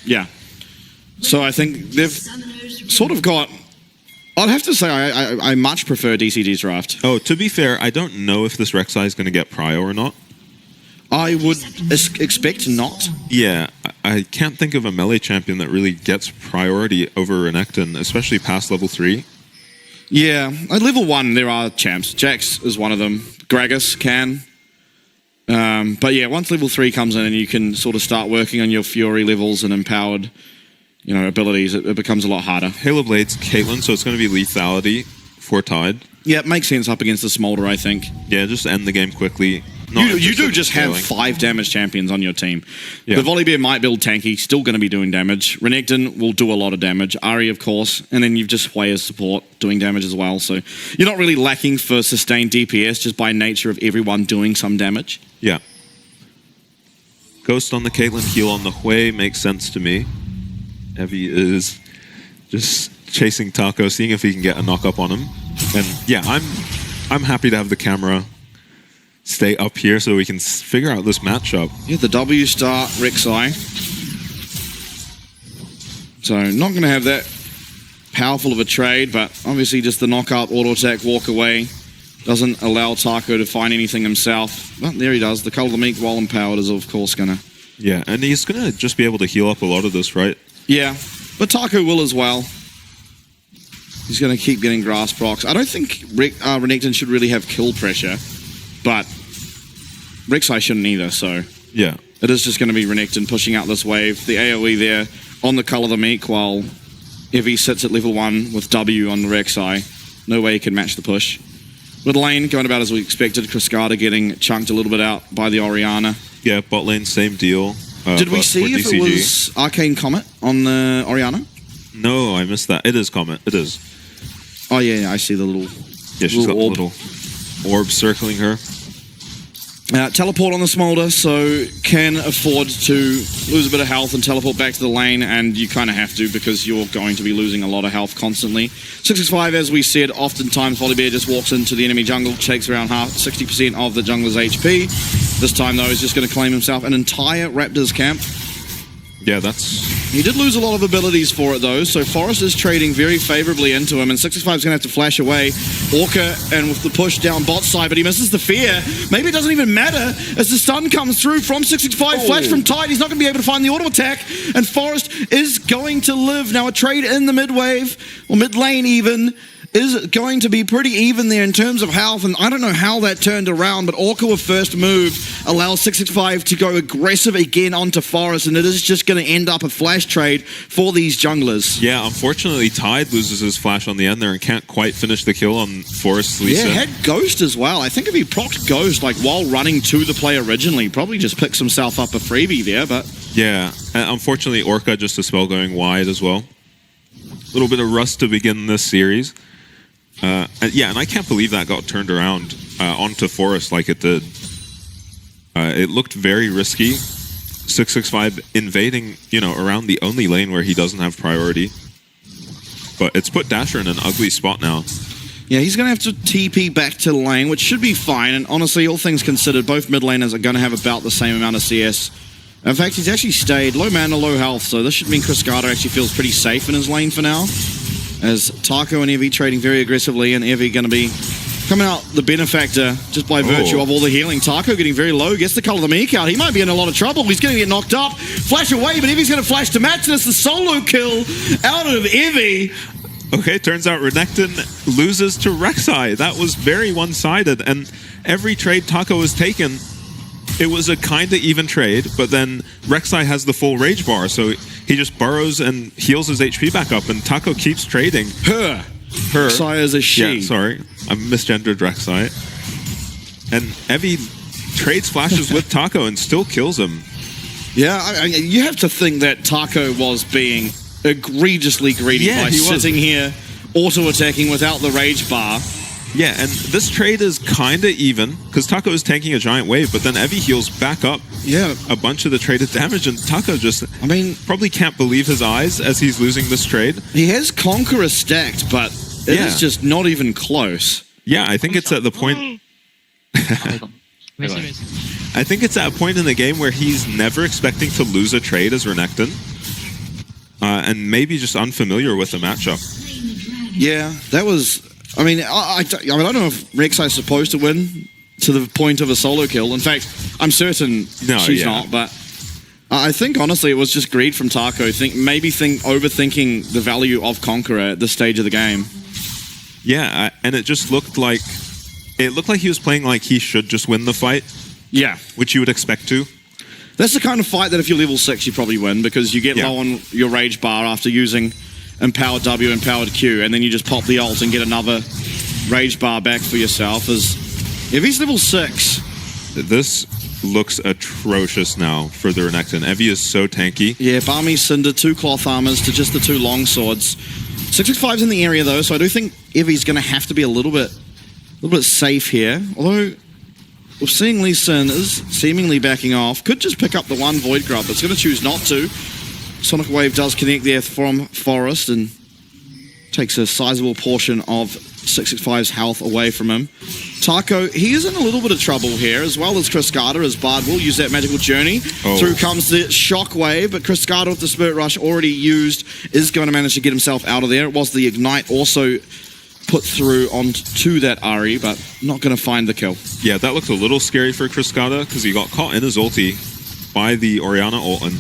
Yeah. So I think they've sort of got... I'd have to say I much prefer DCG's draft. Oh, to be fair, I don't know if this Rek'Sai is going to get prio or not. I would expect not. Yeah, I can't think of a melee champion that really gets priority over Renekton, especially past level 3. Yeah, at level 1 there are champs. Jax is one of them. Gragas can. But yeah, once level 3 comes in and you can sort of start working on your Fury levels and empowered, you know, abilities, it becomes a lot harder. Halo Blade's Caitlyn, so it's going to be lethality for Tide. Yeah, it makes sense up against the Smolder, I think. Yeah, just end the game quickly. You do just have 5 damage champions on your team. Yeah. The Volibear might build tanky, still going to be doing damage. Renekton will do a lot of damage. Ahri, of course. And then you've just Hwei as support doing damage as well. So you're not really lacking for sustained DPS just by nature of everyone doing some damage. Yeah. Ghost on the Caitlyn, heal on the Hwei makes sense to me. Evie is just chasing Taco, seeing if he can get a knock up on him. And yeah, I'm happy to have the camera stay up here so we can figure out this matchup. Yeah, the W start Rek'Sai. So not going to have that powerful of a trade, but obviously just the knock up, auto attack, walk away. Doesn't allow Taco to find anything himself. But there he does. The Cult of the Meek, while empowered, is of course going to... Yeah, and he's going to just be able to heal up a lot of this, right? Yeah, but Taco will as well. He's going to keep getting grass procs. I don't think Renekton should really have kill pressure, but Rek'Sai shouldn't either, so... Yeah. It is just going to be Renekton pushing out this wave. The AoE there on the Cult of the Meek, while Evie sits at level 1 with W on the Rek'Sai. No way he can match the push. Mid lane going about as we expected. Cascada getting chunked a little bit out by the Orianna. Yeah, bot lane, same deal. Did we see if it was Arcane Comet on the Orianna? No, I missed that. It is Comet. It is. Oh, yeah, I see the little Yeah, she's got orb. the little orb circling her. Teleport on the Smolder, so can afford to lose a bit of health and teleport back to the lane, and you kind of have to because you're going to be losing a lot of health constantly. 665, as we said, oftentimes Volibear just walks into the enemy jungle, takes around 60% of the jungler's HP. This time, though, he's just going to claim himself an entire Raptors camp. Yeah, that's... He did lose a lot of abilities for it, though, so Forest is trading very favorably into him, and 665 is going to have to flash away. Orca, and with the push down bot side, but he misses the fear. Maybe it doesn't even matter, as the stun comes through from 665, flash from Tide. He's not going to be able to find the auto attack, and Forest is going to live. Now, a trade in the mid wave, or mid lane even, is going to be pretty even there in terms of health, and I don't know how that turned around, but Orca with first move allows 665 to go aggressive again onto Forest, and it is just going to end up a flash trade for these junglers. Yeah, unfortunately, Tide loses his flash on the end there and can't quite finish the kill on Forest's Lee Sin. Yeah, had Ghost as well. I think if he procced Ghost, like, while running to the play originally, probably just picks himself up a freebie there, but... Yeah, unfortunately, Orca just a spell going wide as well. A little bit of rust to begin this series. Yeah, and I can't believe that got turned around onto Forest like it did. It looked very risky. 665 invading, you know, around the only lane where he doesn't have priority. But it's put Dasher in an ugly spot now. Yeah, he's going to have to TP back to lane, which should be fine. And honestly, all things considered, both mid laners are going to have about the same amount of CS. In fact, he's actually stayed low mana, low health, so this should mean Cascada actually feels pretty safe in his lane for now. As Taco and Evie trading very aggressively, and Evie going to be coming out the benefactor just by virtue of all the healing. Taco getting very low, gets the Cult of the Meek out. He might be in a lot of trouble. He's going to get knocked up. Flash away, but Evie's going to flash to match, and it's the solo kill out of Evie. Okay, turns out Renekton loses to Rek'Sai. That was very one-sided, and every trade Taco has taken, it was a kind of even trade, but then Rek'Sai has the full rage bar, so he just burrows and heals his HP back up, and Taco keeps trading. Her. Rek'Sai is a she. Yeah, sorry. I misgendered Rek'Sai. And Evie trades flashes with Taco and still kills him. Yeah, you have to think that Taco was being egregiously greedy by sitting here auto-attacking without the rage bar. Yeah, and this trade is kind of even, because Taco is tanking a giant wave, but then Evie heals back up a bunch of the traded damage, and Taco just, I mean, probably can't believe his eyes as he's losing this trade. He has Conqueror stacked, but it is just not even close. Yeah, I think it's at the point... I think it's at a point in the game where he's never expecting to lose a trade as Renekton. and maybe just unfamiliar with the matchup. Yeah, that was... I mean, I don't know if Rek'Sai's supposed to win to the point of a solo kill. In fact, I'm certain she's not, but I think, honestly, it was just greed from Taco. Overthinking the value of Conqueror at this stage of the game. Yeah, and it just looked like... It looked like he was playing like he should just win the fight. Yeah. Which you would expect to. That's the kind of fight that if you're level 6, you probably win, because you get low on your rage bar after using Empowered W, Empowered Q, and then you just pop the ult and get another rage bar back for yourself. If he's level 6... This looks atrocious now for the Renekton. Evi is so tanky. Yeah, Barmy, Cinder, 2 cloth armors to just the 2 long swords. 665's in the area, though, so I do think Evi's going to have to be a little bit safe here. Although, we're seeing Lee Sin is seemingly backing off. Could just pick up the 1 Void Grub, but it's going to choose not to. Sonic Wave does connect there from Forest and takes a sizable portion of 665's health away from him. Taco, he is in a little bit of trouble here, as well as Kriskada, as Bard will use that magical journey. Through comes the Shockwave, but Kriskada with the Spirit Rush already used is going to manage to get himself out of there. It was the Ignite also put through onto that Ahri, but not going to find the kill. Yeah, that looked a little scary for Kriskada, because he got caught in his ulti by the Orianna ult, and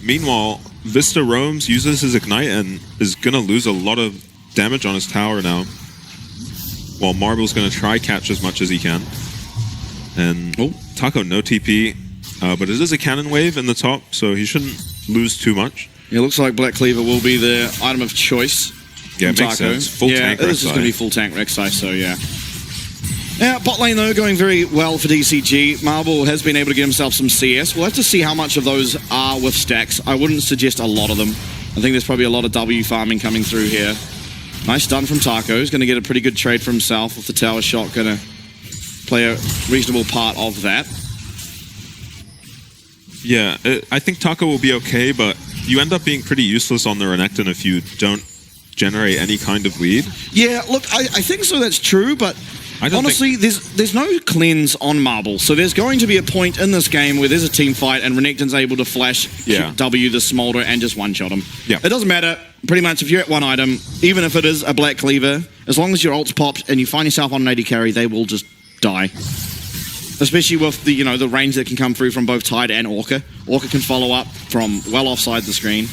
meanwhile, Vista roams, uses his Ignite, and is going to lose a lot of damage on his tower now. While Marble's going to try catch as much as he can. And Taco no TP, but it is a cannon wave in the top, so he shouldn't lose too much. It looks like Black Cleaver will be the item of choice. Yeah, it makes sense. Full tank Rek'Sai. This is going to be full tank Rek'Sai, so yeah. Yeah, bot lane though, going very well for DCG. Marble has been able to get himself some CS. We'll have to see how much of those are with stacks. I wouldn't suggest a lot of them. I think there's probably a lot of W farming coming through here. Nice stun from Taco. He's going to get a pretty good trade for himself with the tower shot. Going to play a reasonable part of that. Yeah, I think Taco will be okay, but you end up being pretty useless on the Renekton if you don't generate any kind of lead. Yeah, look, I think so, that's true, but honestly, there's no cleanse on Marble, so there's going to be a point in this game where there's a team fight and Renekton's able to flash W the Smolder and just one-shot him. Yeah. It doesn't matter, pretty much, if you're at 1 item, even if it is a Black Cleaver, as long as your ult's popped and you find yourself on an AD carry, they will just die. Especially with the, the range that can come through from both Tide and Orca. Orca can follow up from well offside the screen.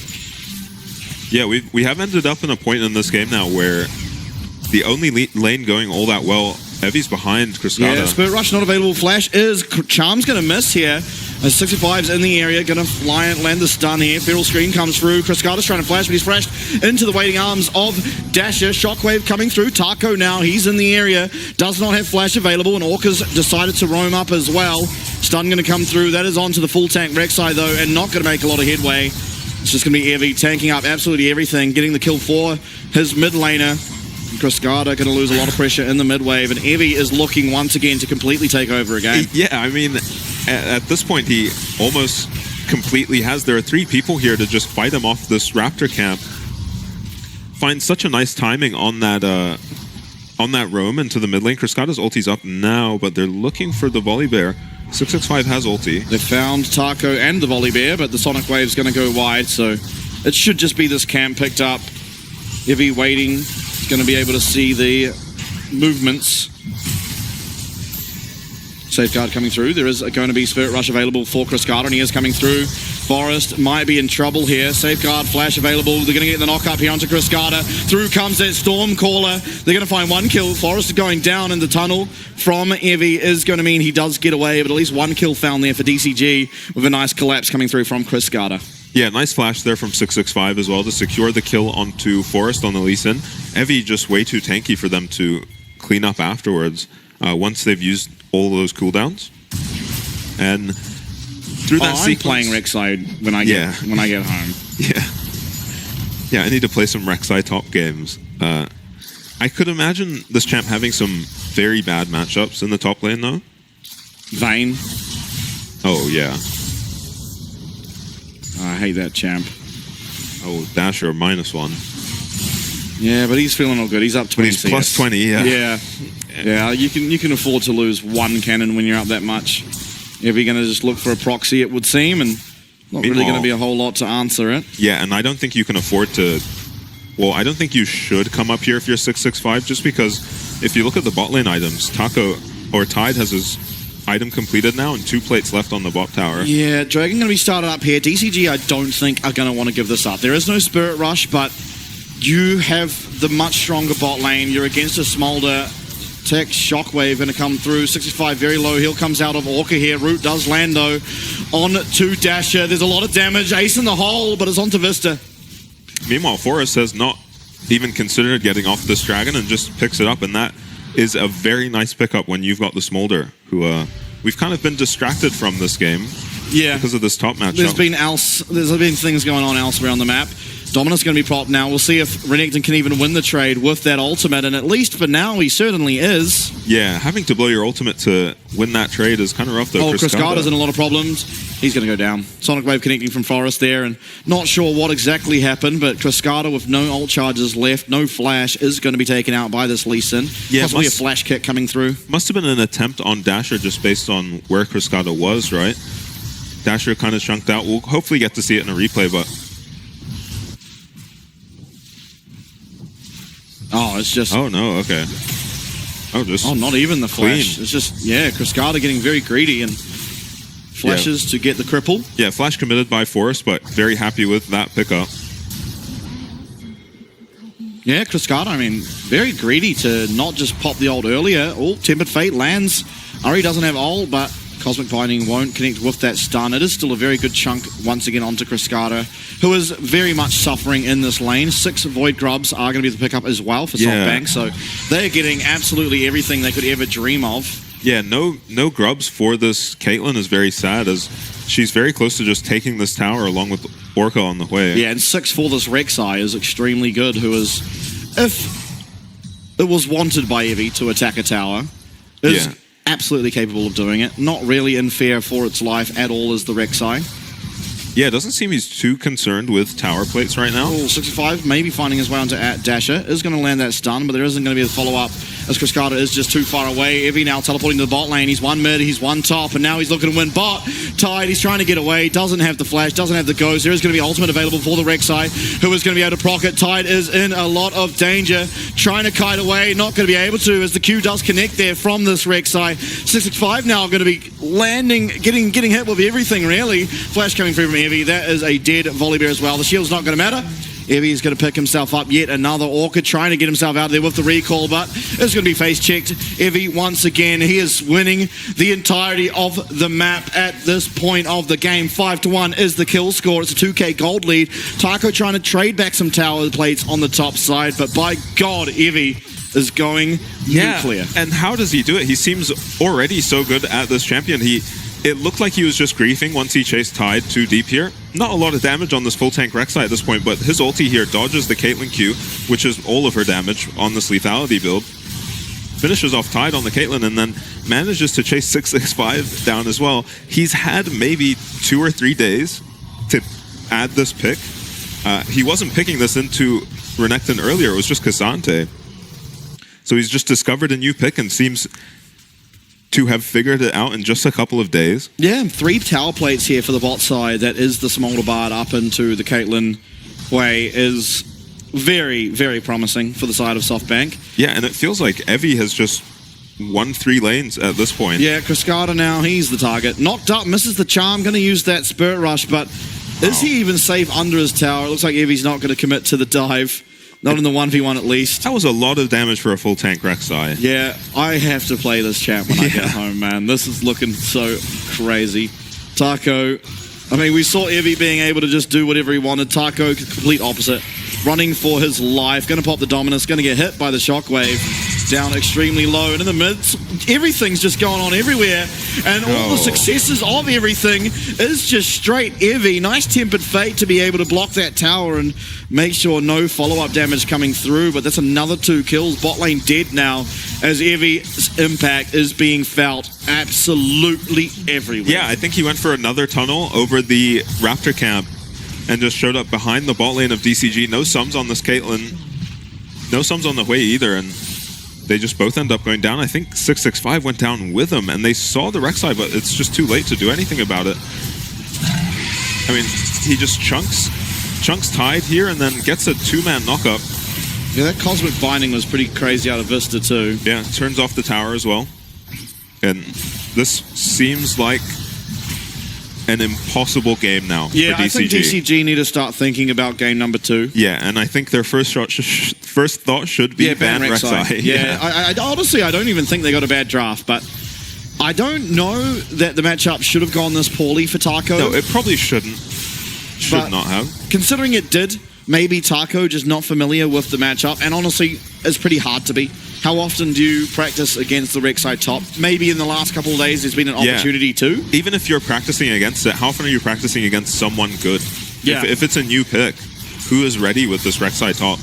Yeah, we have ended up in a point in this game now where the only lane going all that well, Evi's behind Kriskada. Yeah, Spirit Rush not available. Flash is... Charm's going to miss here. As 65's in the area, going to fly and land the stun here. Feral Screen comes through. Kriskada's trying to flash, but he's flashed into the waiting arms of Dasher. Shockwave coming through. Taco now, he's in the area. Does not have flash available, and Orca's decided to roam up as well. Stun going to come through. That is onto the full tank Rek'Sai, though, and not going to make a lot of headway. It's just going to be Evi tanking up absolutely everything, getting the kill for his mid laner. Kriskada going to lose a lot of pressure in the mid wave, and Evi is looking once again to completely take over again. Yeah, I mean, at this point, he almost completely has... There are 3 people here to just fight him off this Raptor camp. Finds such a nice timing on that roam into the mid lane. Kriskada's ulti's up now, but they're looking for the Volibear. 665 has ulti. They found Taco and the Volibear, but the Sonic Wave's going to go wide, so it should just be this camp picked up. Evi waiting. He's going to be able to see the movements. Safeguard coming through. There is going to be Spirit Rush available for Kriskada, and he is coming through. Forest might be in trouble here. Safeguard flash available. They're going to get the knock up here onto Kriskada. Through comes that Stormcaller. They're going to find 1 kill. Forest is going down in the tunnel from Evi is going to mean he does get away, but at least 1 kill found there for DCG with a nice collapse coming through from Kriskada. Yeah, nice flash there from 665 as well to secure the kill onto Forest on the Lee Sin. Evi just way too tanky for them to clean up afterwards once they've used all those cooldowns. And through that sequence... I'm playing Rek'Sai when I get home. Yeah, I need to play some Rek'Sai top games. I could imagine this champ having some very bad matchups in the top lane, though. Vayne. Oh, yeah. I hate that champ. Oh, Dasher, -1. Yeah, but he's feeling all good. He's up 20. But he's plus 20, yeah. Yeah, you can afford to lose 1 cannon when you're up that much. If you're going to just look for a proxy, it would seem, and Not really going to be a whole lot to answer it. Yeah, and I don't think you can afford to... Well, I don't think you should come up here if you're 665, just because if you look at the bot lane items, Tide has his item completed now and 2 plates left on the bot tower. Yeah, Dragon going to be started up here. DCG, I don't think, are going to want to give this up. There is no Spirit Rush, but you have the much stronger bot lane. You're against a Smolder. Tech Shockwave going to come through. 65 very low. Heal comes out of Orca here. Root does land though. On to Dasher. There's a lot of damage. Ace in the hole, but it's on to Vista. Meanwhile, Forrest has not even considered getting off this dragon and just picks it up, and that is a very nice pickup when you've got the Smolder, who we've kind of been distracted from this game because of this top matchup. There's been things going on elsewhere on the map. Dominus going to be propped now. We'll see if Renekton can even win the trade with that ultimate, and at least for now, he certainly is. Yeah, having to blow your ultimate to win that trade is kind of rough, though. Oh, Cascada's in a lot of problems. He's going to go down. Sonic Wave connecting from Forest there, and not sure what exactly happened, but Cascada with no ult charges left, no flash, is going to be taken out by this Lee Sin. Yeah, possibly a flash kick coming through. Must have been an attempt on Dasher just based on where Cascada was, right? Dasher kind of chunked out. We'll hopefully get to see it in a replay, but... Oh, it's just... Oh, no, okay. Oh, not even the flash. Clean. It's just, yeah, Cascada getting very greedy and flashes to get the cripple. Yeah, flash committed by Forrest, but very happy with that pickup. Yeah, Cascada, I mean, very greedy to not just pop the ult earlier. Oh, Tempered Fate lands. Uri doesn't have ult, but Cosmic Binding won't connect with that stun. It is still a very good chunk once again onto Cascada, who is very much suffering in this lane. 6 Void Grubs are going to be the pickup as well for SoftBank, so they're getting absolutely everything they could ever dream of. Yeah, no grubs for this Caitlyn is very sad, as she's very close to just taking this tower along with Orca on the way. Yeah, and 6 for this Rek'Sai is extremely good, who is, if it was wanted by Evi to attack a tower, is absolutely capable of doing it. Not really in fear for its life at all as the Rek'Sai. Yeah, it doesn't seem he's too concerned with tower plates right now. Oh, 65 maybe finding his way onto Dasher. Is going to land that stun, but there isn't going to be a follow-up as Cascada is just too far away. Evie now teleporting to the bot lane. He's one mid, he's one top, and now he's looking to win bot. Tide, he's trying to get away. Doesn't have the flash, doesn't have the ghost. There is going to be ultimate available for the Rek'Sai, who is going to be able to proc it. Tide is in a lot of danger. Trying to kite away, not going to be able to, as the Q does connect there from this Rek'Sai. 665 now going to be landing, getting hit with everything, really. Flash coming through from Evie. That is a dead Volibear as well. The shield's not going to matter. Evie is going to pick himself up. Yet another Orchid trying to get himself out there with the recall, but it's going to be face checked. Evie once again, he is winning the entirety of the map at this point of the game. 5-1 is the kill score. It's a 2k gold lead. Taco trying to trade back some tower plates on the top side, but by God, Evie is going nuclear. And how does he do it? He seems already so good at this champion. It looked like he was just griefing once he chased Tide too deep here. Not a lot of damage on this full tank Rek'Sai at this point, but his ulti here dodges the Caitlyn Q, which is all of her damage on this lethality build. Finishes off Tide on the Caitlyn and then manages to chase 665 down as well. He's had maybe 2 or 3 days to add this pick. He wasn't picking this into Renekton earlier, it was just Cassante. So he's just discovered a new pick and seems to have figured it out in just a couple of days. Yeah, 3 tower plates here for the bot side. That is the Smolder Bard up into the Caitlyn way is very, very promising for the side of SoftBank. Yeah, and it feels like Evie has just won 3 lanes at this point. Yeah, Cascada now, he's the target. Knocked up, misses the charm, going to use that Spirit Rush, but is he even safe under his tower? It looks like Evie's not going to commit to the dive. Not in the 1v1 at least. That was a lot of damage for a full tank Rek'Sai. Yeah, I have to play this champ when I get home, man. This is looking so crazy. Taco, I mean, we saw Evie being able to just do whatever he wanted. Taco, complete opposite. Running for his life. Going to pop the Dominus. Going to get hit by the Shockwave. Down extremely low. And in the midst, everything's just going on everywhere. And all the successes of everything is just straight Evie. Nice Tempered Fate to be able to block that tower and make sure no follow-up damage coming through. But that's another 2 kills. Bot lane dead now as Evie's impact is being felt absolutely everywhere. Yeah, I think he went for another tunnel over the Raptor camp and just showed up behind the bot lane of DCG. No sums on this Caitlyn. No sums on the way either, and they just both end up going down. I think 665 went down with him, and they saw the Rek'Sai, but it's just too late to do anything about it. I mean, he just chunks Tide here and then gets a 2-man knockup. Yeah, that Cosmic Binding was pretty crazy out of Vista too. Yeah, turns off the tower as well. And this seems like an impossible game now for DCG. I think DCG need to start thinking about game number 2. Yeah, and I think their first thought should be ban Rek'Sai. Yeah, I honestly, I don't even think they got a bad draft, but I don't know that the matchup should have gone this poorly for Taco. No, it probably shouldn't. Should not have. Considering it did, maybe Taco just not familiar with the matchup, and honestly, it's pretty hard to be. How often do you practice against the Rek'Sai top? Maybe in the last couple of days there's been an opportunity too. Even if you're practicing against it, how often are you practicing against someone good? Yeah. If it's a new pick, who is ready with this Rek'Sai top?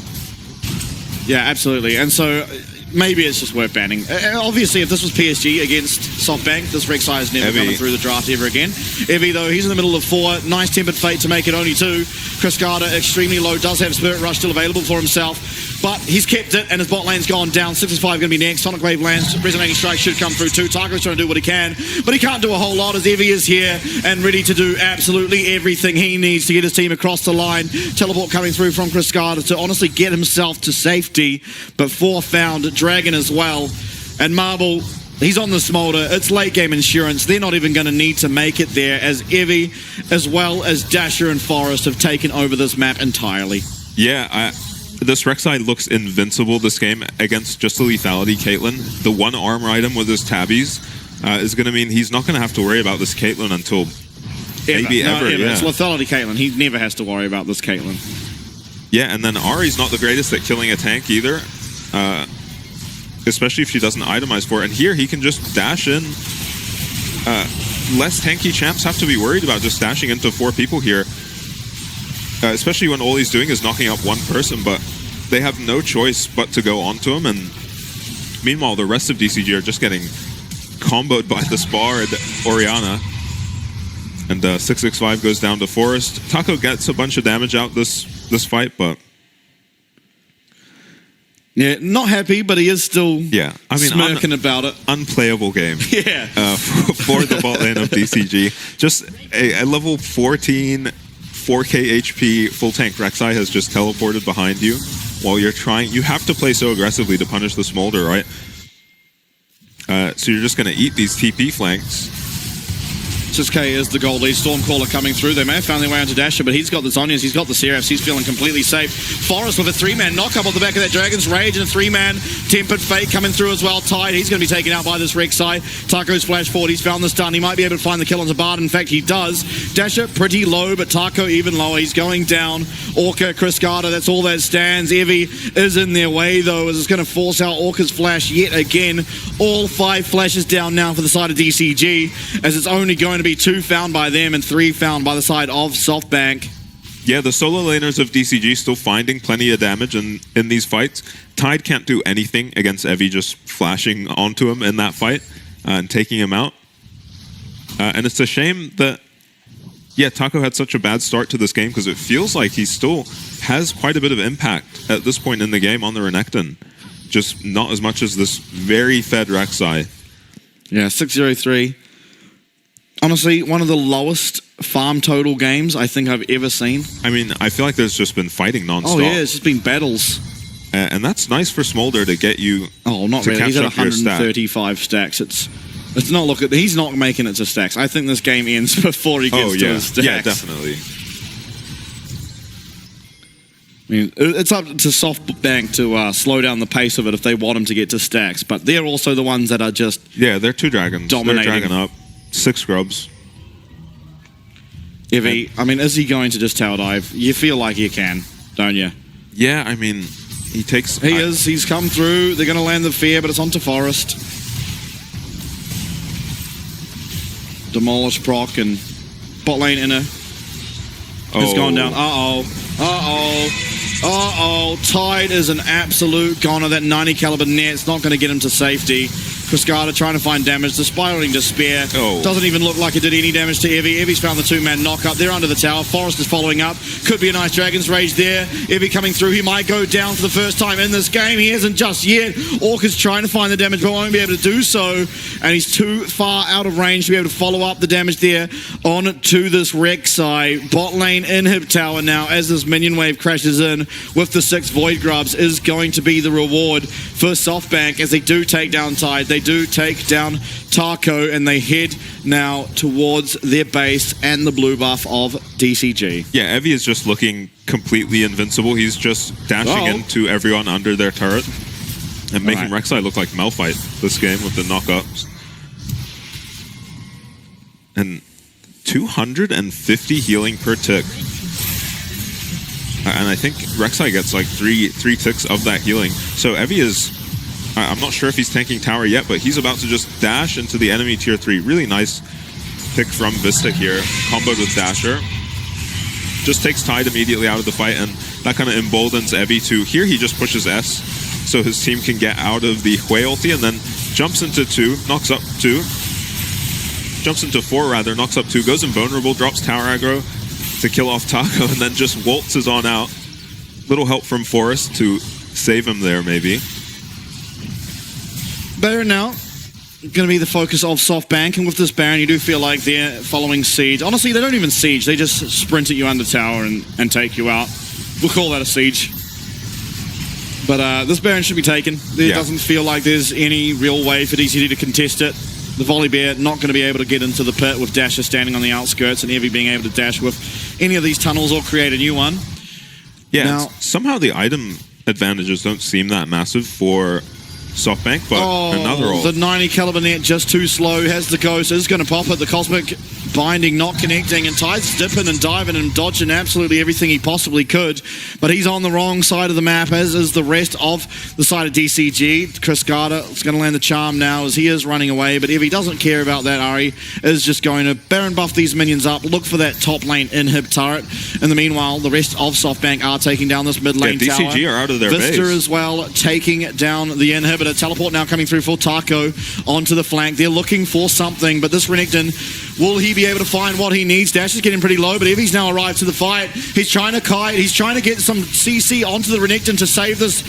Yeah, absolutely. And so maybe it's just worth banning. Obviously, if this was PSG against SoftBank, this Rek'Sai is never coming through the draft ever again. Evie, though, he's in the middle of 4. Nice Tempered Fate to make it only 2. Chris Carter, extremely low, does have Spirit Rush still available for himself. But he's kept it, and his bot lane's gone down. 65 going to be next. Sonic Wave lands. Resonating Strike should come through too. Taco's trying to do what he can, but he can't do a whole lot as Evie is here and ready to do absolutely everything he needs to get his team across the line. Teleport coming through from Chris Carter to honestly get himself to safety, but 4 found Dragon as well. And Marble, he's on the Smolder. It's late game insurance. They're not even going to need to make it there as Evie, as well as Dasher and Forest, have taken over this map entirely. Yeah, this Rek'Sai looks invincible this game against just the lethality Caitlyn. The one armor item with his tabbies is going to mean he's not going to have to worry about this Caitlyn until maybe ever. Yeah. It's lethality Caitlyn. He never has to worry about this Caitlyn. Yeah, and then Ahri's not the greatest at killing a tank either, especially if she doesn't itemize for it. And here he can just dash in. Less tanky champs have to be worried about just dashing into 4 people here. Especially when all he's doing is knocking up 1 person, but they have no choice but to go onto him. And meanwhile, the rest of DCG are just getting comboed by the Spar and Orianna. And 665 goes down to Forest. Taco gets a bunch of damage out this fight, but yeah, not happy, but he is still smirking about it. Unplayable game. Yeah. For the bot lane of DCG. Just a level 14 4k HP full tank Rek'Sai has just teleported behind you while you're trying. You have to play so aggressively to punish the Smolder, right? So you're just going to eat these TP flanks. K is the gold lead. Stormcaller coming through. They may have found their way onto Dasher, but he's got the Zhonya's, he's got the Seraphs, he's feeling completely safe. Forest with a 3-man knock-up on the back of that Dragon's Rage and a 3-man Tempered Fate coming through as well. Tide, he's going to be taken out by this Rek'Sai. Taco's flash forward, he's found the stun. He might be able to find the kill on Zabard. In fact, he does. Dasher pretty low, but Taco even lower. He's going down. Orca, Chris Carter, that's all that stands. Evie is in their way, though, as it's going to force out Orca's flash yet again. All 5 flashes down now for the side of DCG, as it's only going to be 2 found by them and 3 found by the side of SoftBank. Yeah, the solo laners of DCG still finding plenty of damage in these fights. Tide can't do anything against Evie just flashing onto him in that fight and taking him out. And it's a shame that, yeah, Taco had such a bad start to this game because it feels like he still has quite a bit of impact at this point in the game on the Renekton. Just not as much as this very fed Rek'Sai. Yeah, 603. Honestly, one of the lowest farm total games I think I've ever seen. I mean, I feel like there's just been fighting non-stop. Oh yeah, it's just been battles. And that's nice for Smolder to get you. Oh, not really. He's at 135 stacks. It's not looking. He's not making it to stacks. I think this game ends before he gets to his stacks. Yeah, definitely. I mean, it's up to SoftBank to slow down the pace of it if they want him to get to stacks. But they're also the ones that are just they're 2 dragons. Dominating. They're dragon up. 6 scrubs. Evie, I mean, is he going to just tower dive? You feel like he can, don't you? Yeah, I mean, he takes... He is. He's come through. They're going to land the fear, but it's onto Forest. Demolish proc and bot lane inner. It's gone down. Tide is an absolute goner. That 90 caliber net's not going to get him to safety. Cascada trying to find damage. The Spiraling Despair doesn't even look like it did any damage to Evie. Evie's found the two-man knock-up. They're under the tower. Forrest is following up. Could be a nice Dragon's Rage there. Evie coming through. He might go down for the first time in this game. He hasn't just yet. Orca's trying to find the damage, but won't be able to do so. And he's too far out of range to be able to follow up the damage there on to this Rek'Sai. Bot lane inhib tower now as this minion wave crashes in with the 6 Void Grubs is going to be the reward for SoftBank as they do take down Tide. They do take down Taco and they head now towards their base and the blue buff of DCG. Yeah, Evie is just looking completely invincible. He's just dashing into everyone under their turret and making Rek'Sai look like Malphite this game with the knockups. And 250 healing per tick. And I think Rek'Sai gets like three ticks of that healing. So Evie is... I'm not sure if he's tanking tower yet, but he's about to just dash into the enemy tier 3. Really nice pick from Vistic here, comboed with Dasher. Just takes Tide immediately out of the fight, and that kind of emboldens Evie to... Here he just pushes S, so his team can get out of the Hui ulti, and then jumps into 2, knocks up 2. Jumps into 4 rather, knocks up 2, goes invulnerable, drops tower aggro to kill off Taco, and then just waltzes on out. Little help from Forrest to save him there, maybe. Baron now going to be the focus of SoftBank, and with this Baron you do feel like they're following siege. Honestly, they don't even siege, they just sprint at you under tower and take you out. We'll call that a siege. But this Baron should be taken. There doesn't feel like there's any real way for DCG to contest it. The Volibear not going to be able to get into the pit with Dasher standing on the outskirts and Evie being able to dash with any of these tunnels or create a new one. Yeah, now, somehow the item advantages don't seem that massive for SoftBank, but another ult. The 90 caliber net just too slow. Has the Ghost, is going to pop it. The Cosmic Binding not connecting, and Tide's dipping and diving and dodging absolutely everything he possibly could, but he's on the wrong side of the map, as is the rest of the side of DCG. Cascada is going to land the charm now as he is running away, but if he doesn't care about that, Ari is just going to Baron buff these minions up, look for that top lane inhib turret. In the meanwhile, the rest of SoftBank are taking down this mid lane tower. DCG are out of their Vista base as well, taking down the inhibitor. Teleport now coming through for Taco onto the flank. They're looking for something, but this Renekton, will he be able to find what he needs? Dash is getting pretty low, but Evie's now arrived to the fight. He's trying to kite. He's trying to get some CC onto the Renekton to save this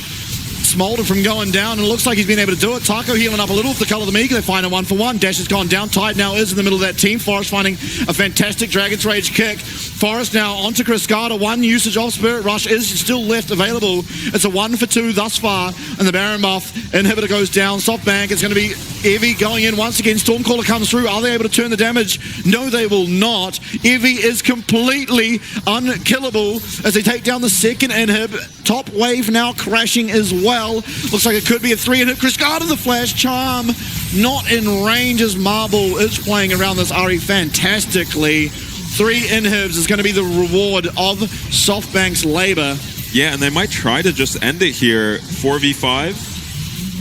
Smolder from going down, and it looks like he's been able to do it. Taco healing up a little with the Colour of the Meek. They find a 1-for-1. Dash has gone down. Tide now is in the middle of that team. Forrest finding a fantastic Dragon's Rage kick. Forrest now onto Cascada. 1 usage of Spirit Rush is still left available. It's a 1-for-2 thus far, and the Baron buff inhibitor goes down. SoftBank, it's going to be Evie going in once again. Stormcaller comes through. Are they able to turn the damage? No, they will not. Evie is completely unkillable as they take down the second inhib. Top wave now crashing as well. Looks like it could be a 3-inhib. Cascada the Flash Charm not in range as Marble is playing around this Ari fantastically. 3 inhibs is going to be the reward of SoftBank's labor. Yeah, and they might try to just end it here. 4v5.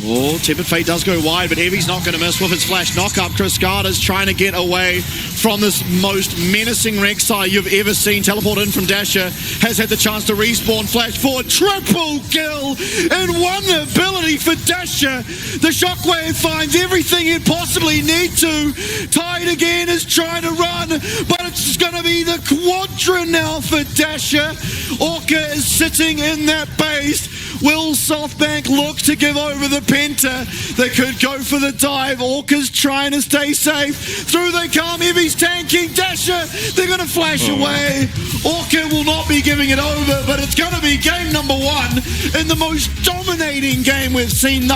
Oh, Tepid Fate does go wide, but Evie's not going to miss with his flash knockup. Cascada's trying to get away from this most menacing Rek'Sai you've ever seen. Teleport in from Dasher, has had the chance to respawn, flash forward, triple kill, and 1 ability for Dasher. The Shockwave finds everything it possibly need to. Tide again is trying to run, but it's going to be the Quadra now for Dasher. Orca is sitting in that base. Will SoftBank look to give over the Penta? They could go for the dive. Orca's trying to stay safe. Through they come. Evie's tanking. Dasher, they're going to flash away. Orca will not be giving it over, but it's going to be game number 1 in the most dominating game we've seen